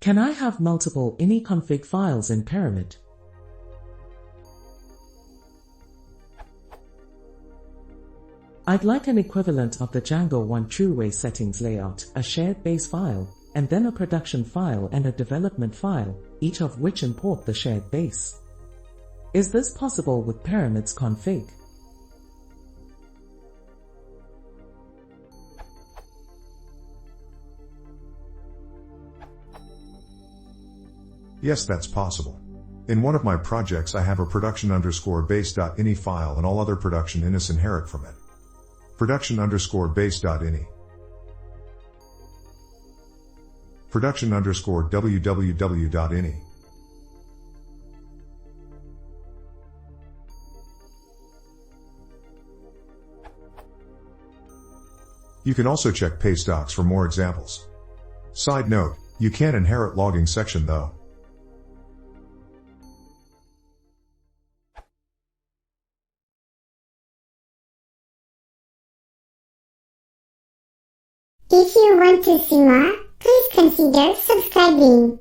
Can I have multiple ini config files in Pyramid? I'd like an equivalent of the Django 1 TrueWay settings layout, a shared base file, and then a production file and a development file, each of which import the shared base. Is this possible with Pyramid's config? Yes, that's possible. In one of my projects I have a production_base.ini file and all other production inis inherit from it. Production_base.ini. Production_www.ini. You can also check paste docs for more examples. Side note, you can't inherit logging section though. If you want to see more, please consider subscribing.